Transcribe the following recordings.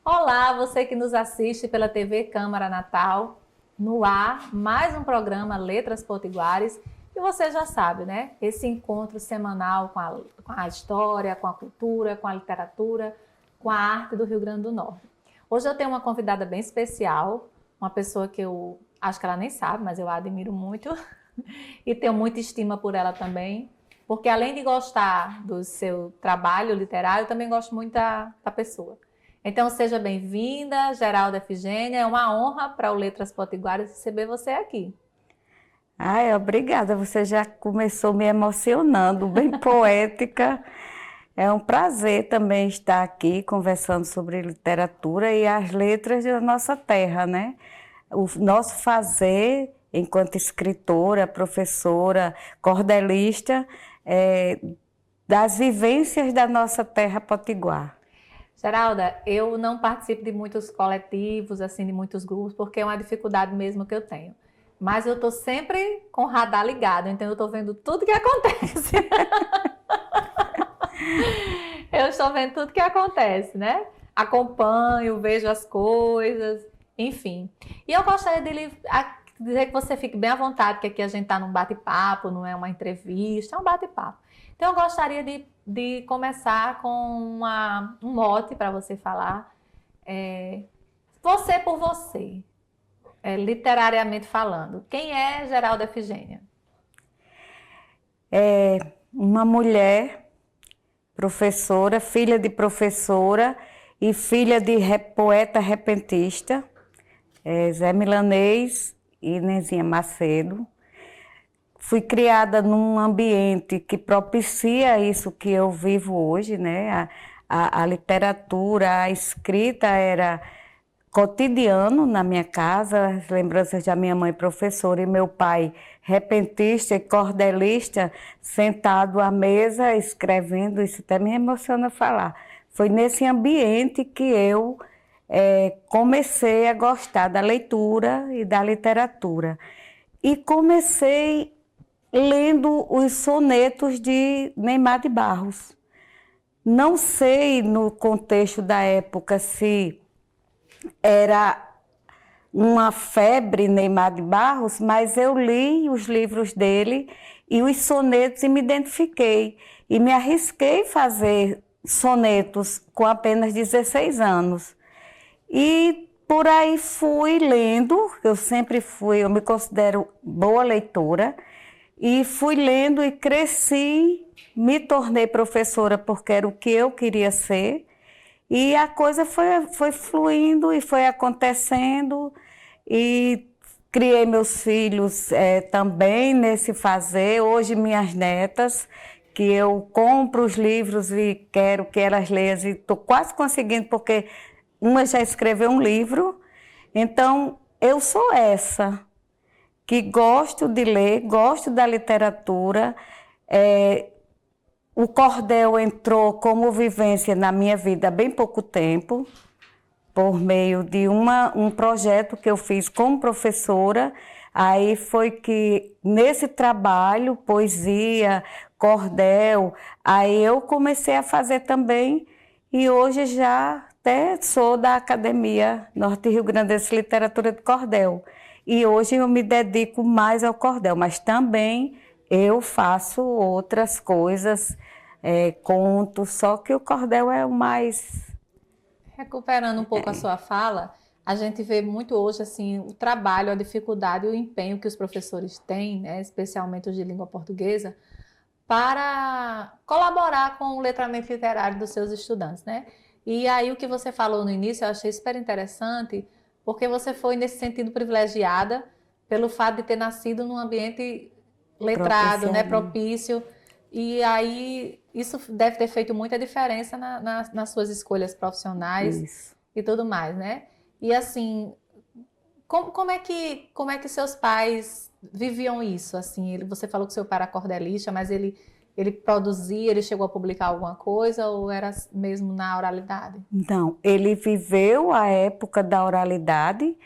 Olá, você que nos assiste pela TV Câmara Natal, no ar, mais um programa Letras Potiguares. E você já sabe, né? Esse encontro semanal com a história, com a cultura, com a literatura, com a arte do Rio Grande do Norte. Hoje eu tenho uma convidada bem especial, uma pessoa que eu acho que ela nem sabe, mas eu a admiro muito e tenho muita estima por ela também, porque além de gostar do seu trabalho literário, eu também gosto muito da pessoa. Então, seja bem-vinda, Geralda Efigênia. É uma honra para o Letras Potiguares receber você aqui. Ai, obrigada, você já começou me emocionando, bem poética. É um prazer também estar aqui conversando sobre literatura e as letras da nossa terra, né? O nosso fazer enquanto escritora, professora, cordelista, das vivências da nossa terra potiguar. Geralda, eu não participo de muitos coletivos, assim, de muitos grupos, porque é uma dificuldade mesmo que eu tenho. Mas eu estou sempre com o radar ligado, então eu estou vendo tudo que acontece. Eu estou vendo tudo que acontece, né? Acompanho, vejo as coisas, enfim. E eu gostaria de dizer que você fique bem à vontade, que aqui a gente está num bate-papo, não é uma entrevista, é um bate-papo. Então eu gostaria de começar com um mote para você falar. Você por você, literariamente falando. Quem é Geralda Efigênia? É uma mulher professora, filha de professora e filha de poeta repentista, Zé Milanês e Nezinha Macedo. Fui criada num ambiente que propicia isso que eu vivo hoje, né? A literatura, a escrita era cotidiano na minha casa, as lembranças da minha mãe professora e meu pai repentista e cordelista, sentado à mesa escrevendo, isso até me emociona falar. Foi nesse ambiente que eu comecei a gostar da leitura e da literatura. E comecei lendo os sonetos de Neymar de Barros. Não sei no contexto da época se era uma febre Neymar de Barros, mas eu li os livros dele e os sonetos e me identifiquei. E me arrisquei a fazer sonetos com apenas 16 anos. E por aí fui lendo, eu me considero boa leitora, e fui lendo e cresci, me tornei professora porque era o que eu queria ser. E a coisa foi fluindo e foi acontecendo, e criei meus filhos também nesse fazer. Hoje minhas netas, que eu compro os livros e quero que elas leiam, e estou quase conseguindo, porque uma já escreveu um livro. Então, eu sou essa, que gosto de ler, gosto da literatura. O cordel entrou como vivência na minha vida há bem pouco tempo, por meio de um projeto que eu fiz como professora. Aí foi que, nesse trabalho, poesia, cordel, aí eu comecei a fazer também, e hoje já até sou da Academia Norte Rio Grandense de Literatura de Cordel. E hoje eu me dedico mais ao cordel, mas também eu faço outras coisas, conto, só que o cordel é o mais... Recuperando um pouco a sua fala, a gente vê muito hoje assim, o trabalho, a dificuldade e o empenho que os professores têm, né, especialmente os de língua portuguesa, para colaborar com o letramento literário dos seus estudantes, né? E aí o que você falou no início, eu achei super interessante, porque você foi nesse sentido privilegiada pelo fato de ter nascido num ambiente letrado, né, propício. E aí isso deve ter feito muita diferença nas suas escolhas profissionais. Isso. E tudo mais, né? E assim, como é que seus pais viviam isso? Assim, você falou que seu pai era cordelista, mas ele produzia, ele chegou a publicar alguma coisa ou era mesmo na oralidade? Não, ele viveu a época da oralidade,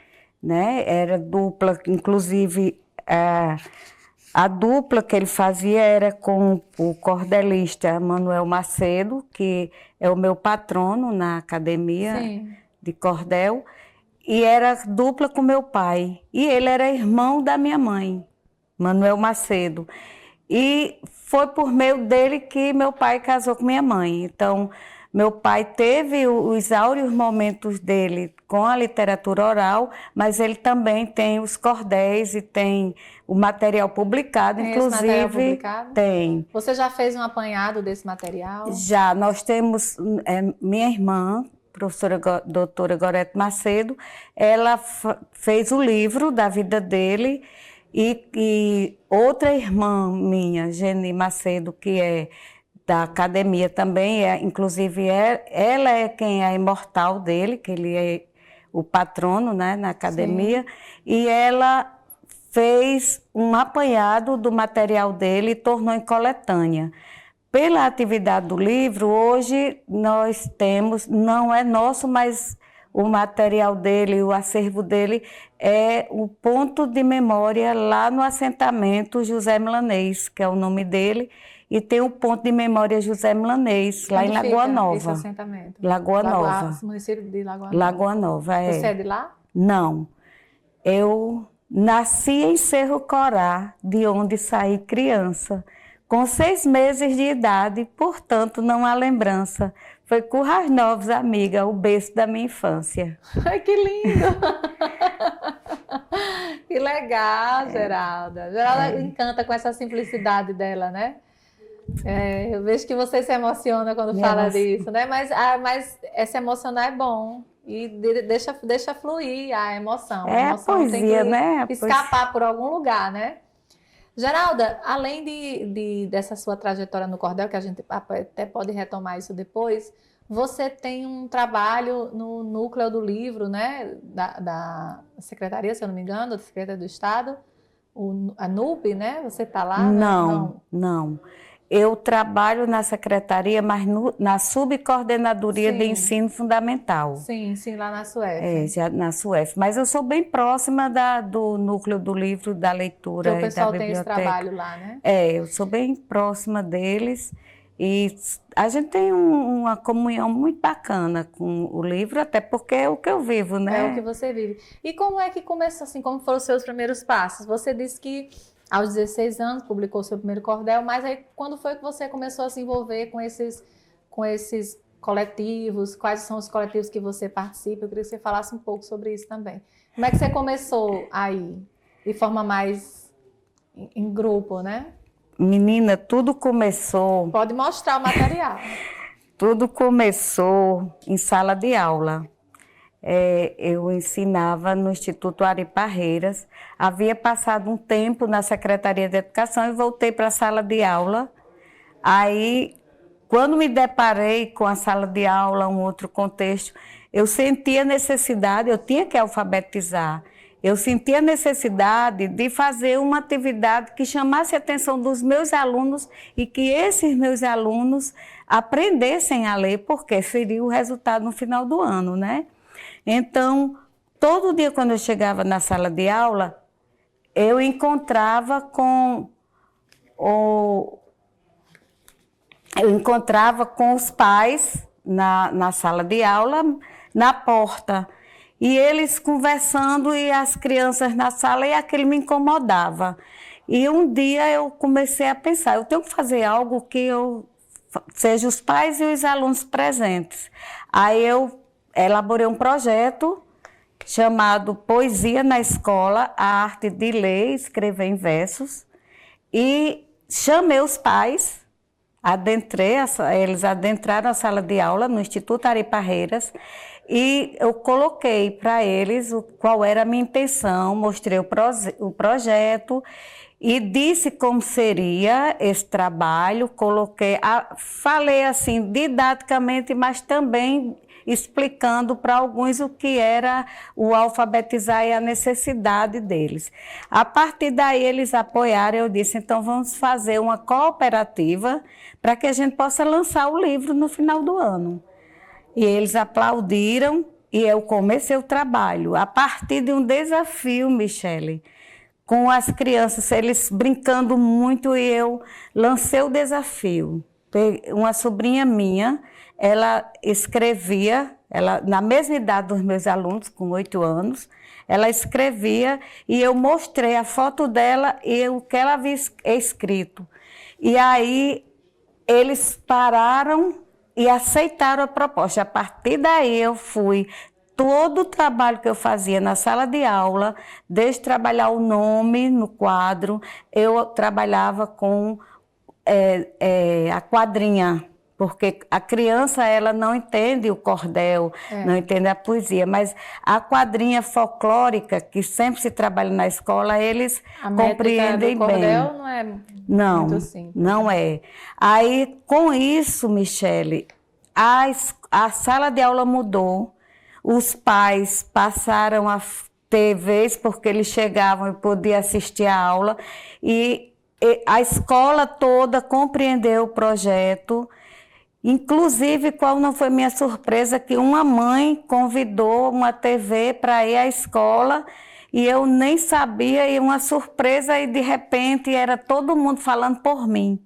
né? Era dupla, inclusive a dupla que ele fazia era com o cordelista Manuel Macedo, que é o meu patrono na academia. Sim. de cordel, e era dupla com meu pai. E ele era irmão da minha mãe, Manuel Macedo. E foi por meio dele que meu pai casou com minha mãe. Então, meu pai teve os áureos momentos dele com a literatura oral, mas ele também tem os cordéis e tem o material publicado, Tem inclusive. esse material publicado? Tem. Você já fez um apanhado desse material? Já, nós temos minha irmã, professora doutora Gorete Macedo, ela fez o livro da vida dele e outra irmã minha, Geni Macedo, que é da academia também, inclusive ela é quem é a imortal dele, que ele é o patrono, né, na academia, sim. E ela fez um apanhado do material dele e tornou em coletânea. Pela atividade do livro, hoje nós temos, não é nosso, mas o material dele, o acervo dele, é o ponto de memória lá no assentamento José Milanês, que é o nome dele, e tem o ponto de memória José Milanês, lá em Lagoa Nova. Esse assentamento? Lagoa Nova. Município de Lagoa Nova. Lagoa Nova, é. Você é de lá? Não. Eu nasci em Cerro Corá, de onde saí criança. Com 6 meses de idade, portanto, não há lembrança. Foi Currais Novos, amiga, o berço da minha infância. Ai, que lindo! Que legal, Geralda. Geralda encanta com essa simplicidade dela, né? Eu vejo que você se emociona quando fala disso, né? Mas esse emocionar é bom. E deixa fluir a emoção. A emoção poesia, tem que né? escapar por algum lugar, né? Geralda, além dessa sua trajetória no cordel, que a gente até pode retomar isso depois, você tem um trabalho no núcleo do livro, né, da Secretaria, se eu não me engano, da Secretaria do Estado, a NUP, né? Você está lá? Não. Eu trabalho na secretaria, mas na subcoordenadoria de ensino fundamental. Sim, lá na SUEF. Já na SUEF. Mas eu sou bem próxima do núcleo do livro, da leitura e da biblioteca. O pessoal tem esse trabalho lá, né? Eu sou bem próxima deles e a gente tem uma comunhão muito bacana com o livro, até porque é o que eu vivo, né? É o que você vive. E como é que começou, assim, como foram os seus primeiros passos? Você disse que aos 16 anos, publicou seu primeiro cordel, mas aí quando foi que você começou a se envolver com esses coletivos? Quais são os coletivos que você participa? Eu queria que você falasse um pouco sobre isso também. Como é que você começou aí, de forma mais em grupo, né? Menina, tudo começou... Pode mostrar o material. Tudo começou em sala de aula. Eu ensinava no Instituto Ari Parreiras. Havia passado um tempo na Secretaria de Educação e voltei para a sala de aula. Aí, quando me deparei com a sala de aula, um outro contexto, eu sentia necessidade, eu tinha que alfabetizar. Eu sentia a necessidade de fazer uma atividade que chamasse a atenção dos meus alunos e que esses meus alunos aprendessem a ler, porque seria o resultado no final do ano, né? Então, todo dia quando eu chegava na sala de aula, eu encontrava com os pais na sala de aula, na porta, e eles conversando e as crianças na sala, e aquilo me incomodava. E um dia eu comecei a pensar, eu tenho que fazer algo que seja os pais e os alunos presentes. Aí eu elaborei um projeto chamado Poesia na Escola, a arte de ler e escrever em versos, e chamei os pais, eles adentraram a sala de aula no Instituto Ari Parreiras, e eu coloquei para eles qual era a minha intenção, mostrei o projeto e disse como seria esse trabalho, falei assim didaticamente, mas também explicando para alguns o que era o alfabetizar e a necessidade deles. A partir daí eles apoiaram, eu disse, então vamos fazer uma cooperativa para que a gente possa lançar o livro no final do ano. E eles aplaudiram e eu comecei o trabalho. A partir de um desafio, Michele, com as crianças, eles brincando muito, e eu lancei o desafio. Uma sobrinha minha, ela escrevia ela, na mesma idade dos meus alunos, com 8 anos, ela escrevia e eu mostrei a foto dela e o que ela havia escrito. E aí eles pararam e aceitaram a proposta. A partir daí eu fui, todo o trabalho que eu fazia na sala de aula, desde trabalhar o nome no quadro, eu trabalhava com a quadrinha, porque a criança ela não entende o cordel, não entende a poesia, mas a quadrinha folclórica, que sempre se trabalha na escola, eles compreendem do cordel bem. Não é Não, muito simples. não é. Aí, com isso, Michele, a sala de aula mudou, os pais passaram a ter vez, porque eles chegavam e podiam assistir a aula, e a escola toda compreendeu o projeto. Inclusive, qual não foi minha surpresa, que uma mãe convidou uma TV para ir à escola e eu nem sabia, e uma surpresa, e de repente era todo mundo falando por mim.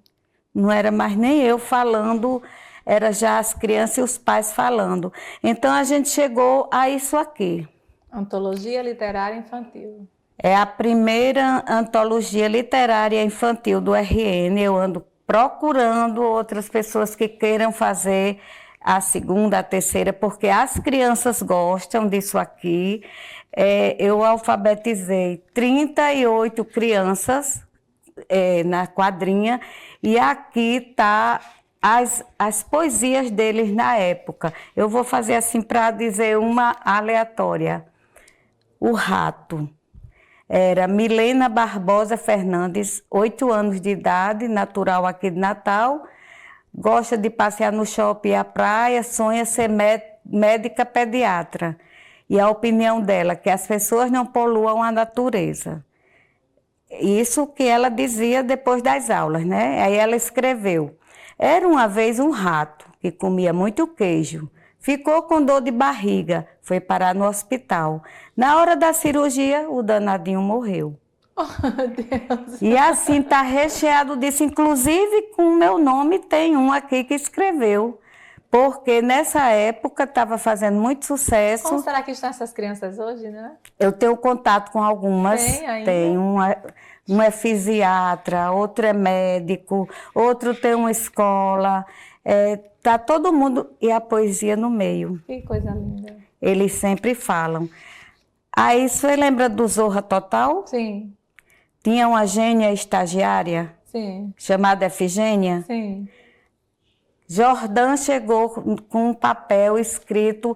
Não era mais nem eu falando, era já as crianças e os pais falando. Então a gente chegou a isso aqui. Antologia Literária Infantil. É a primeira antologia literária infantil do RN. Eu ando procurando outras pessoas que queiram fazer a segunda, a terceira, porque as crianças gostam disso aqui. Eu alfabetizei 38 crianças na quadrinha e aqui está as poesias deles na época. Eu vou fazer assim para dizer uma aleatória. O Rato. Era Milena Barbosa Fernandes, 8 anos de idade, natural aqui de Natal, gosta de passear no shopping e à praia, sonha ser médica pediatra. E a opinião dela é que as pessoas não poluam a natureza. Isso que ela dizia depois das aulas, né? Aí ela escreveu: era uma vez um rato que comia muito queijo. Ficou com dor de barriga, foi parar no hospital. Na hora da cirurgia, o danadinho morreu. Oh, Deus. E assim está recheado disso. Inclusive, com o meu nome, tem um aqui que escreveu. Porque nessa época estava fazendo muito sucesso. Como será que estão essas crianças hoje, né? Eu tenho contato com algumas. Tem ainda? Tem um é fisiatra, outro é médico, outro tem uma escola. Tá todo mundo e a poesia no meio. Que coisa linda. Eles sempre falam. Aí você lembra do Zorra Total? Sim. Tinha uma gênia estagiária, Sim. chamada Efigênia. Sim. Jordão chegou com um papel escrito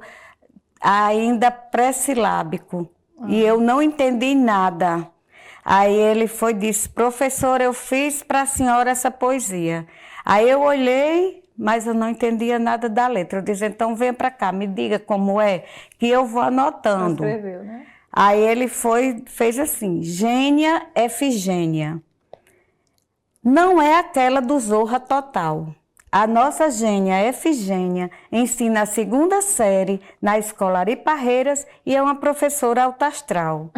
ainda pré-silábico. E eu não entendi nada. Aí ele foi e disse: professora, eu fiz para a senhora essa poesia. Aí eu olhei, mas eu não entendia nada da letra. Eu disse: então vem para cá, me diga como é, que eu vou anotando. Escreveu, né? Aí ele fez assim: Gênia Efigênia. Não é aquela do Zorra Total. A nossa gênia Efigênia ensina a 2ª série na escola Ari Parreiras e é uma professora alta astral.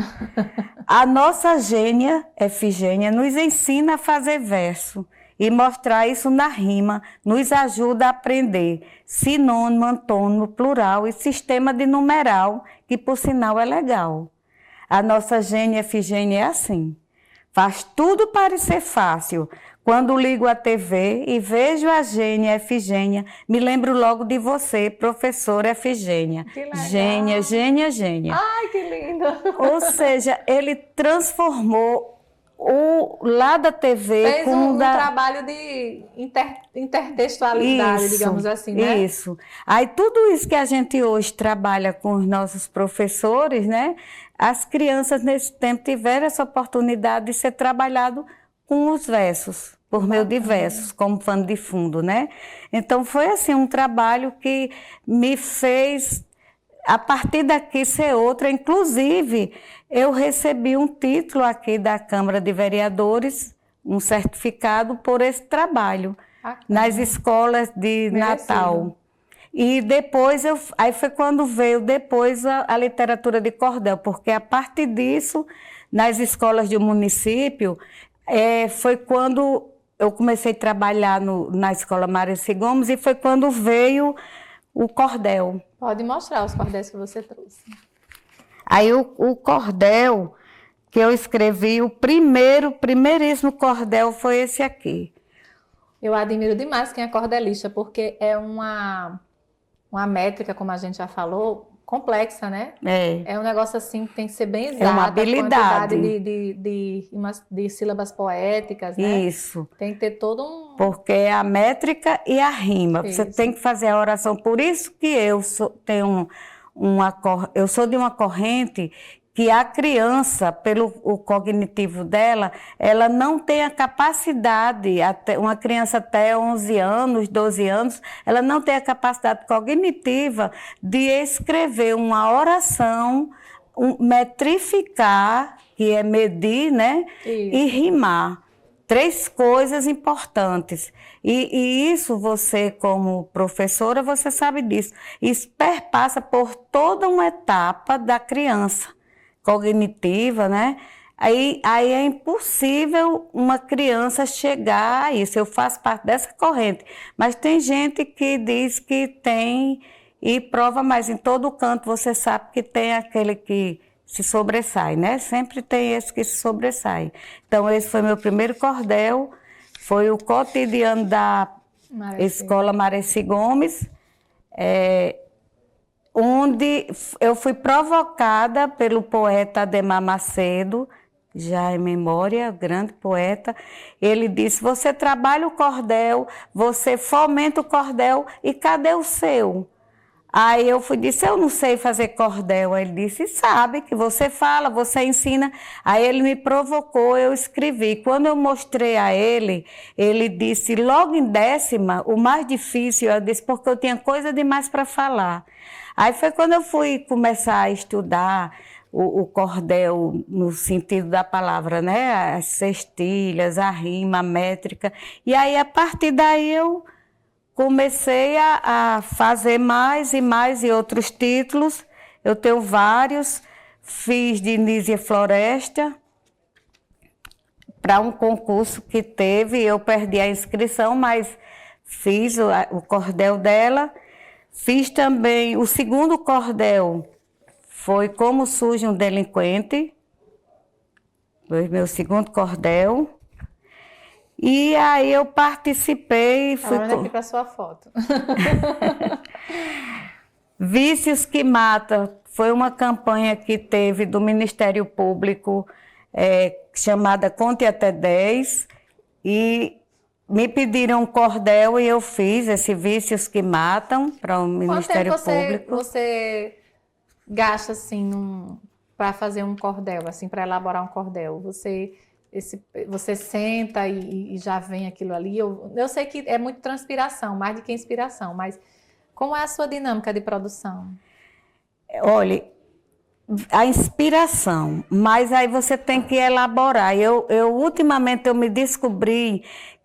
A nossa gênia Efigênia nos ensina a fazer verso e mostrar isso na rima nos ajuda a aprender sinônimo, antônimo, plural e sistema de numeral, que por sinal é legal. A nossa gênia Efigênia é assim: faz tudo parecer fácil. Quando ligo a TV e vejo a gênia Efigênia, me lembro logo de você, professora Efigênia. Que legal. Gênia, gênia, gênia. Ai, que lindo. Ou seja, ele transformou lá da TV Fez com um trabalho de intertextualidade, isso, digamos assim, né? Isso. Aí tudo isso que a gente hoje trabalha com os nossos professores, né? As crianças nesse tempo tiveram essa oportunidade de ser trabalhado com os versos, por meio de versos, como pano de fundo, né? Então foi assim um trabalho que me fez, a partir daqui, ser outra. Inclusive, eu recebi um título aqui da Câmara de Vereadores, um certificado por esse trabalho, nas escolas de Natal. E depois, aí foi quando veio depois a literatura de cordel, porque a partir disso, nas escolas do município, foi quando eu comecei a trabalhar na escola Mário C. Gomes, e foi quando veio o cordel. Pode mostrar os cordéis que você trouxe. Aí o cordel que eu escrevi, o primeiríssimo cordel foi esse aqui. Eu admiro demais quem é cordelista, porque é uma métrica, como a gente já falou, complexa, né? É um negócio assim que tem que ser bem exato. É uma habilidade. A quantidade de sílabas poéticas, né? Isso. Tem que ter todo um... Porque é a métrica e a rima. Isso. Você tem que fazer a oração. Por isso que eu eu sou de uma corrente que a criança, pelo o cognitivo dela, ela não tem a capacidade, uma criança até 11 anos, 12 anos, ela não tem a capacidade cognitiva de escrever uma oração, metrificar, que é medir, né? Isso. E rimar. 3 coisas importantes. E isso você, como professora, você sabe disso. Isso perpassa por toda uma etapa da criança cognitiva, né? Aí é impossível uma criança chegar a isso. Eu faço parte dessa corrente. Mas tem gente que diz que tem e prova mais. Em todo canto você sabe que tem aquele que se sobressai, né? Sempre tem esse que se sobressai. Então, esse foi meu primeiro cordel. Foi o cotidiano da Escola Mareci Gomes. Onde eu fui provocada pelo poeta Adhemar Macedo, já em memória, grande poeta. Ele disse, você trabalha o cordel, você fomenta o cordel, e cadê o seu? Aí eu disse, eu não sei fazer cordel. Aí ele disse, sabe que você fala, você ensina. Aí ele me provocou, eu escrevi. Quando eu mostrei a ele, ele disse, logo em 10ª, o mais difícil, eu disse, porque eu tinha coisa demais para falar. Aí foi quando eu fui começar a estudar o cordel no sentido da palavra, né? As cestilhas, a rima, a métrica. E aí, a partir daí, eu comecei a fazer mais e outros títulos. Eu tenho vários. Fiz de Nísia Floresta para um concurso que teve. Eu perdi a inscrição, mas fiz o cordel dela. Fiz também o segundo cordel, foi Como Surge um Delinquente. Foi meu segundo cordel. E aí eu participei... Olha aqui para sua foto. Vícios que Matam foi uma campanha que teve do Ministério Público, chamada Conte Até 10, e me pediram um cordel e eu fiz esse Vícios que Matam para o Ministério Público. Quanto tempo você gasta assim para fazer um cordel, assim, para elaborar um cordel? Você senta e já vem aquilo ali? Eu sei que é muito transpiração, mais do que inspiração, mas como é a sua dinâmica de produção? Olha, a inspiração, mas aí você tem que elaborar. Ultimamente eu me descobri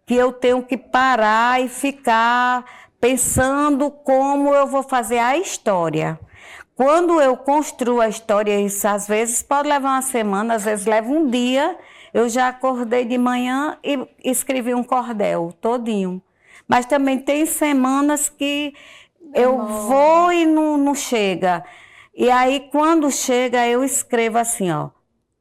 que eu tenho que parar e ficar pensando como eu vou fazer a história. Quando eu construo a história, isso às vezes pode levar uma semana, às vezes leva um dia, eu já acordei de manhã e escrevi um cordel todinho. Mas também tem semanas que eu vou e não chega. E aí, quando chega, eu escrevo assim, ó,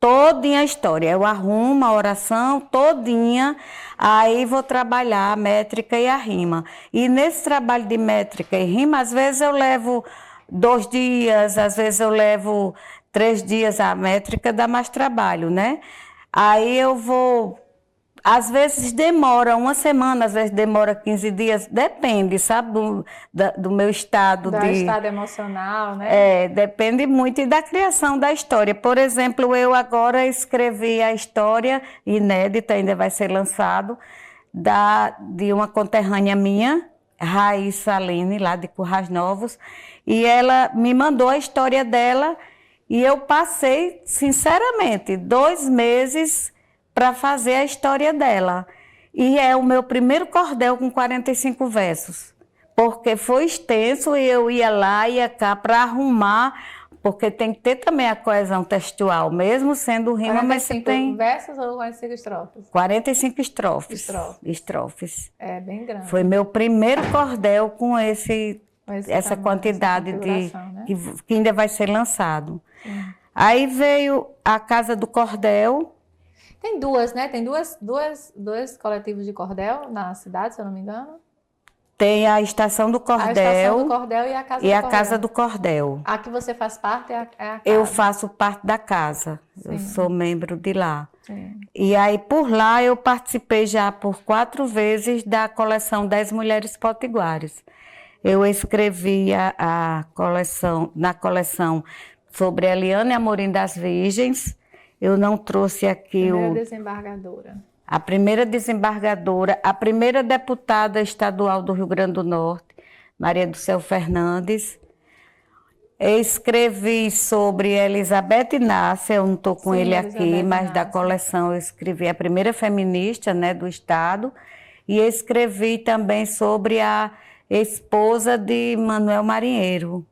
todinha a história. Eu arrumo a oração todinha, aí vou trabalhar a métrica e a rima. E nesse trabalho de métrica e rima, às vezes eu levo 2 dias, às vezes eu levo 3 dias. A métrica dá mais trabalho, né? Aí eu vou... Às vezes demora uma semana, às vezes demora 15 dias, depende, sabe, do meu estado. Do estado emocional, né? Depende muito e da criação da história. Por exemplo, eu agora escrevi a história inédita, ainda vai ser lançado, de uma conterrânea minha, Raíssa Aline, lá de Currais Novos, e ela me mandou a história dela e eu passei, sinceramente, 2 meses para fazer a história dela. E é o meu primeiro cordel com 45 versos, porque foi extenso e eu ia lá, ia cá para arrumar, porque tem que ter também a coesão textual, mesmo sendo rima, mas você tem... 45 versos ou 45 estrofes? 45 estrofes. Estrofes. Estrofes. É bem grande. Foi meu primeiro cordel com esse essa quantidade né? que ainda vai ser lançado. Sim. Aí veio a Casa do Cordel. Tem duas, né? Tem dois coletivos de cordel na cidade, se eu não me engano. Tem a Estação do Cordel. A Estação do Cordel e a Casa do Cordel. Casa do Cordel. A que você faz parte é a casa. Eu faço parte da casa. Sim. Eu sou membro de lá. Sim. E aí, por lá, eu participei já por 4 vezes da coleção 10 Mulheres Potiguares. Eu escrevi a coleção, na coleção sobre Eliane Amorim das Virgens. Eu não trouxe aqui Desembargadora. a primeira desembargadora, a primeira deputada estadual do Rio Grande do Norte, Maria do Céu Fernandes. Eu escrevi sobre Elizabeth Inácia, eu não estou com ele aqui, mas da coleção eu escrevi a primeira feminista, né, do estado, e escrevi também sobre a esposa de Manuel Marinheiro,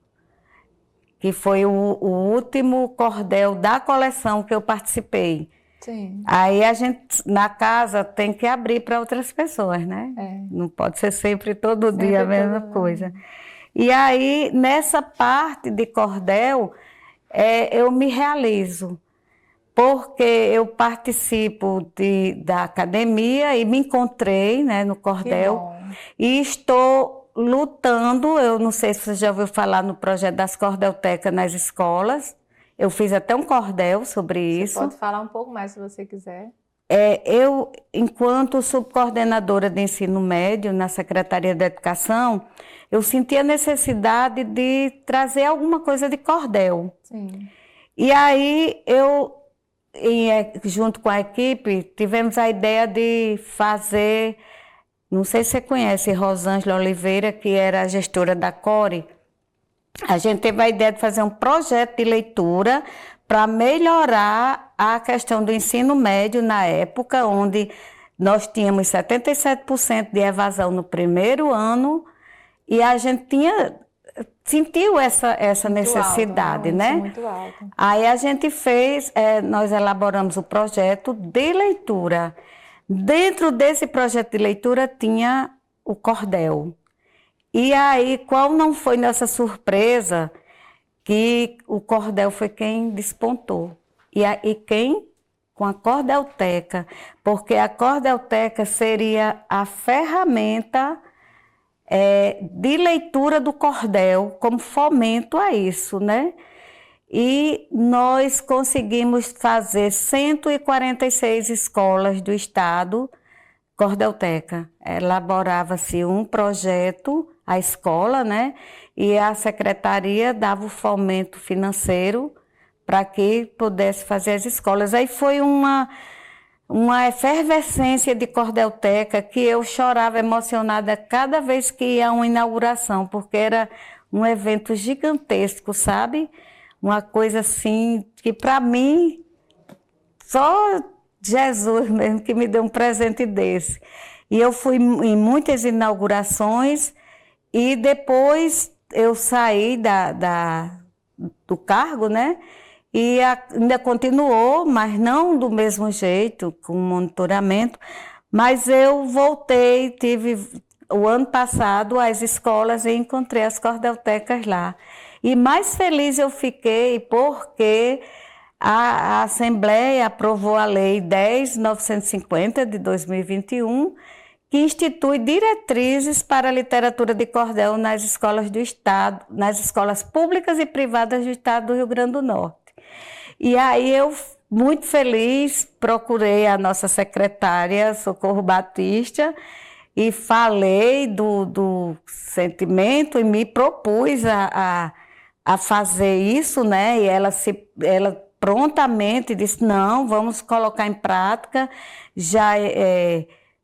que foi o último cordel da coleção que eu participei. Sim. Aí a gente, na casa, tem que abrir para outras pessoas, né? Não pode ser sempre todo dia a mesma coisa. E aí, nessa parte de cordel, eu me realizo, porque eu participo da academia e me encontrei, né, no cordel, e estou lutando. Eu não sei se você já ouviu falar no projeto das cordeltecas nas escolas. Eu fiz até um cordel sobre isso. Você pode falar um pouco mais se você quiser. Eu, enquanto subcoordenadora de ensino médio na Secretaria da Educação, eu senti a necessidade de trazer alguma coisa de cordel. Sim. E aí junto com a equipe, tivemos a ideia de fazer, não sei se você conhece Rosângela Oliveira, que era a gestora da CORE. A gente teve a ideia de fazer um projeto de leitura para melhorar a questão do ensino médio na época, onde nós tínhamos 77% de evasão no primeiro ano, e a gente sentiu essa necessidade, alto, né? Muito alto. Aí a gente nós elaboramos o projeto de leitura. Dentro desse projeto de leitura tinha o cordel. E aí, qual não foi nossa surpresa, que o cordel foi quem despontou. E quem? Com a cordelteca, porque a cordelteca seria a ferramenta de leitura do cordel, como fomento a isso, né? E nós conseguimos fazer 146 escolas do estado cordelteca. Elaborava-se um projeto, a escola, né? E a secretaria dava o fomento financeiro para que pudesse fazer as escolas. Aí foi uma efervescência de cordelteca que eu chorava emocionada cada vez que ia a uma inauguração, porque era um evento gigantesco, sabe? Uma coisa assim que, para mim, só Jesus mesmo que me deu um presente desse. E eu fui em muitas inaugurações e depois eu saí do cargo, né? E ainda continuou, mas não do mesmo jeito, com monitoramento. Mas eu voltei, tive o ano passado as escolas e encontrei as cordeltecas lá. E mais feliz eu fiquei porque a Assembleia aprovou a Lei 10.950 de 2021, que institui diretrizes para a literatura de cordel nas escolas do Estado, nas escolas públicas e privadas do Estado do Rio Grande do Norte. E aí eu, muito feliz, procurei a nossa secretária, Socorro Batista, e falei do sentimento e me propus a fazer isso, né? E ela prontamente disse, não, vamos colocar em prática, já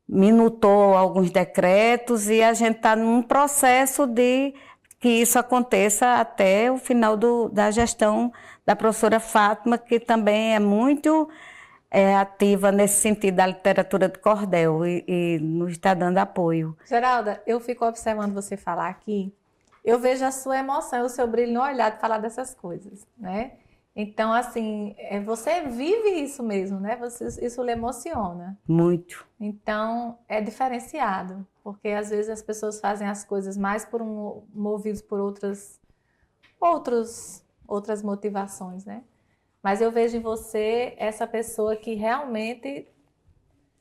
minutou alguns decretos e a gente está num processo de que isso aconteça até o final da gestão da professora Fátima, que também é muito ativa nesse sentido da literatura de cordel e nos está dando apoio. Geralda, eu fico observando você falar aqui, eu vejo a sua emoção, o seu brilho no olhar de falar dessas coisas, né? Então, assim, você vive isso mesmo, né? Isso lhe emociona. Muito. Então, é diferenciado, Porque às vezes as pessoas fazem as coisas mais movidos por outras motivações, né? Mas eu vejo em você essa pessoa que realmente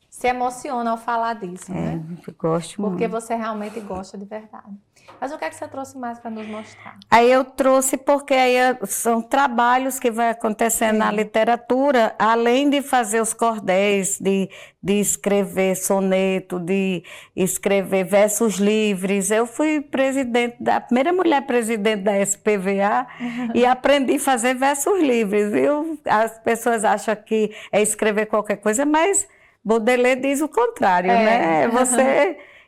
se emociona ao falar disso, né? Eu gosto muito. Porque você realmente gosta de verdade. Mas o que é que você trouxe mais para nos mostrar? Aí eu trouxe porque aí são trabalhos que vai acontecendo na literatura, além de fazer os cordéis, de escrever soneto, de escrever versos livres. Eu fui a primeira mulher presidente da SPVA e aprendi a fazer versos livres, viu? As pessoas acham que é escrever qualquer coisa, mas Baudelaire diz o contrário, né?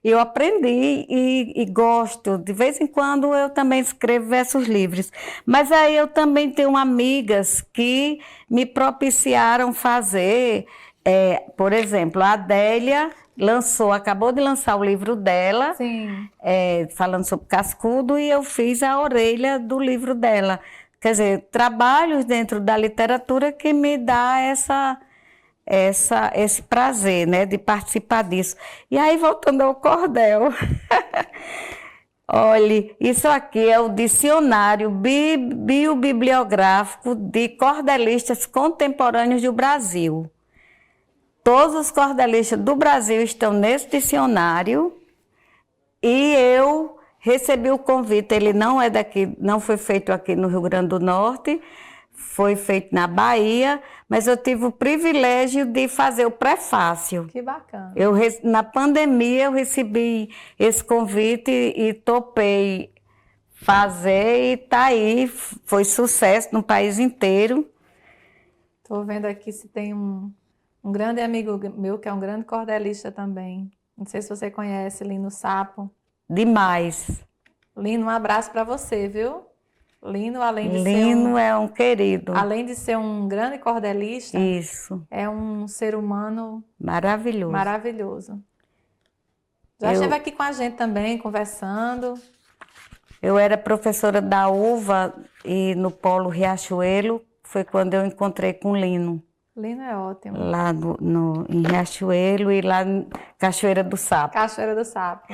Eu aprendi e gosto. De vez em quando eu também escrevo versos livres. Mas aí eu também tenho amigas que me propiciaram fazer, por exemplo, a Adélia acabou de lançar o livro dela, falando sobre cascudo, e eu fiz a orelha do livro dela. Quer dizer, trabalhos dentro da literatura que me dá esse prazer, né, de participar disso. E aí, voltando ao cordel, olhe, isso aqui é o dicionário biobibliográfico de cordelistas contemporâneos do Brasil. Todos os cordelistas do Brasil estão nesse dicionário e eu recebi o convite. Ele não é daqui, não foi feito aqui no Rio Grande do Norte, foi feito na Bahia, mas eu tive o privilégio de fazer o prefácio. Que bacana. Na pandemia eu recebi esse convite e topei fazer e tá aí, foi sucesso no país inteiro. Estou vendo aqui se tem um grande amigo meu que é um grande cordelista também. Não sei se você conhece, Lino Sapo. Demais. Lino, um abraço para você, viu? Lino, Lino é um querido. Além de ser um grande cordelista, isso, é um ser humano maravilhoso. Já esteve aqui com a gente também, conversando. Eu era professora da UVA e no Polo Riachuelo, foi quando eu encontrei com o Lino. Lino é ótimo. Lá em Riachuelo e lá em Cachoeira do Sapo. Cachoeira do Sapo.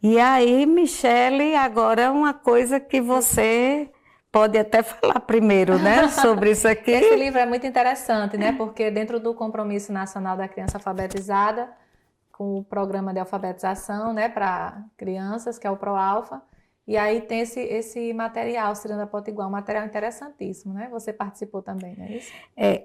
E aí, Michele, agora uma coisa que você pode até falar primeiro, né, sobre isso aqui. Esse livro é muito interessante, né, porque dentro do Compromisso Nacional da Criança Alfabetizada, com o programa de alfabetização, né, para crianças, que é o ProAlfa, e aí tem esse material, Ciranda Potiguar, um material interessantíssimo, né? Você participou também, não é isso?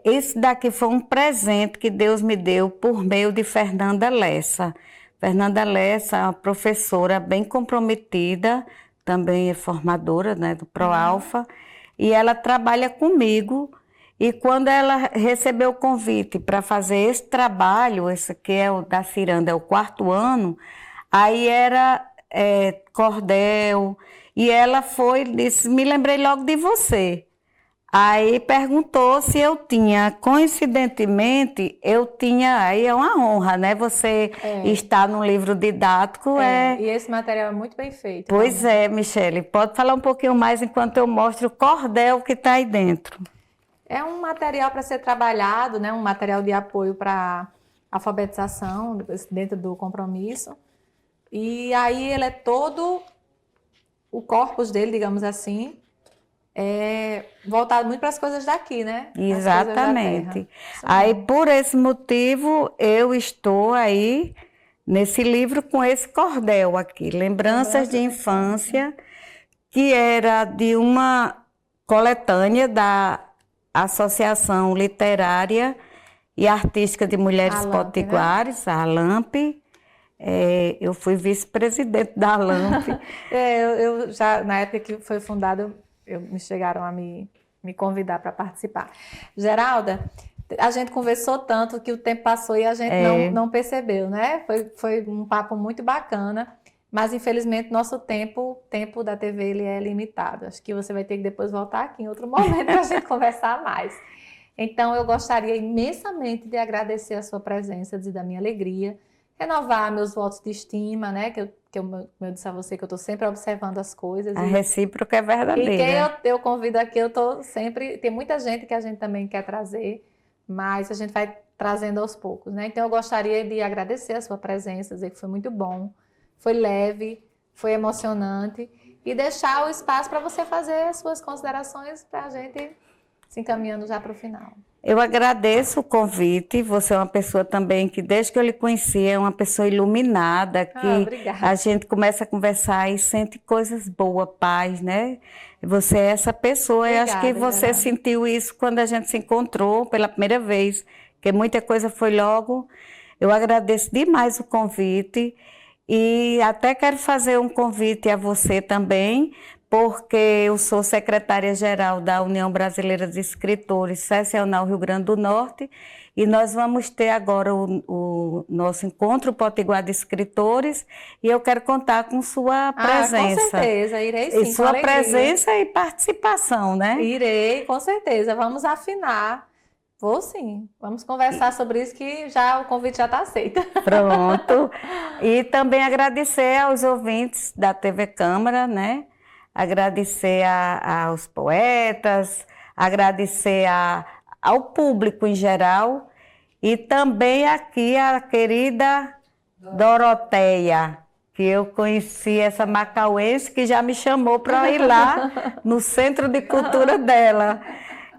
Esse daqui foi um presente que Deus me deu por meio de Fernanda Lessa. Fernanda Lessa é uma professora bem comprometida, também é formadora, né, do ProAlfa, e ela trabalha comigo. E quando ela recebeu o convite para fazer esse trabalho, esse aqui é o da Ciranda, é o 4º ano, aí era cordel, e ela disse, me lembrei logo de você. Aí perguntou se eu tinha, coincidentemente, aí é uma honra, né? Você está num livro didático. E esse material é muito bem feito. Pois Michele, pode falar um pouquinho mais enquanto eu mostro o cordel que está aí dentro. É um material para ser trabalhado, né? Um material de apoio para alfabetização dentro do compromisso. E aí ele é todo, o corpus dele, digamos assim, voltado muito para as coisas daqui, né? Exatamente. Aí, por esse motivo, eu estou aí nesse livro com esse cordel aqui, Lembranças de Infância, que era de uma coletânea da Associação Literária e Artística de Mulheres Potiguares, a ALAMP. Eu fui vice-presidente da ALAMP. Eu já, na época que foi fundada, me chegaram a me convidar para participar. Geralda, a gente conversou tanto que o tempo passou e a gente não percebeu, né? Foi um papo muito bacana, mas infelizmente nosso tempo da TV ele é limitado. Acho que você vai ter que depois voltar aqui em outro momento para a gente conversar mais. Então eu gostaria imensamente de agradecer a sua presença, dizer da minha alegria, renovar meus votos de estima, né? Que eu disse a você que eu estou sempre observando as coisas. A recíproca é verdadeira. E quem eu convido aqui, eu estou sempre... Tem muita gente que a gente também quer trazer, mas a gente vai trazendo aos poucos, né? Então eu gostaria de agradecer a sua presença, dizer que foi muito bom, foi leve, foi emocionante e deixar o espaço para você fazer as suas considerações para a gente se encaminhando já para o final. Eu agradeço o convite, você é uma pessoa também que desde que eu lhe conheci é uma pessoa iluminada, que Obrigada. a gente começa a conversar e sente coisas boas, paz, né? Você é essa pessoa, eu acho que você sentiu isso quando a gente se encontrou pela primeira vez, que muita coisa foi logo. Eu agradeço demais o convite e até quero fazer um convite a você também, porque eu sou secretária-geral da União Brasileira de Escritores Seccional Rio Grande do Norte e nós vamos ter agora o nosso encontro Potiguar de Escritores e eu quero contar com sua presença. Com certeza, irei sim, e sua presença e participação, né? Irei, com certeza, vamos afinar. Vou sim, vamos conversar sobre isso que já o convite já está aceito. Pronto. E também agradecer aos ouvintes da TV Câmara, né? Agradecer aos poetas, agradecer ao público em geral e também aqui a querida Doroteia, que eu conheci essa macauense que já me chamou para ir lá no Centro de Cultura dela.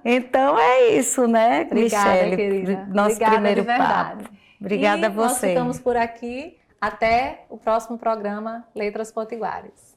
Então é isso, né, Obrigada, Michele? querida. Nosso Obrigada primeiro de verdade. papo. Obrigada a você. Nós ficamos por aqui. Até o próximo programa Letras Potiguares.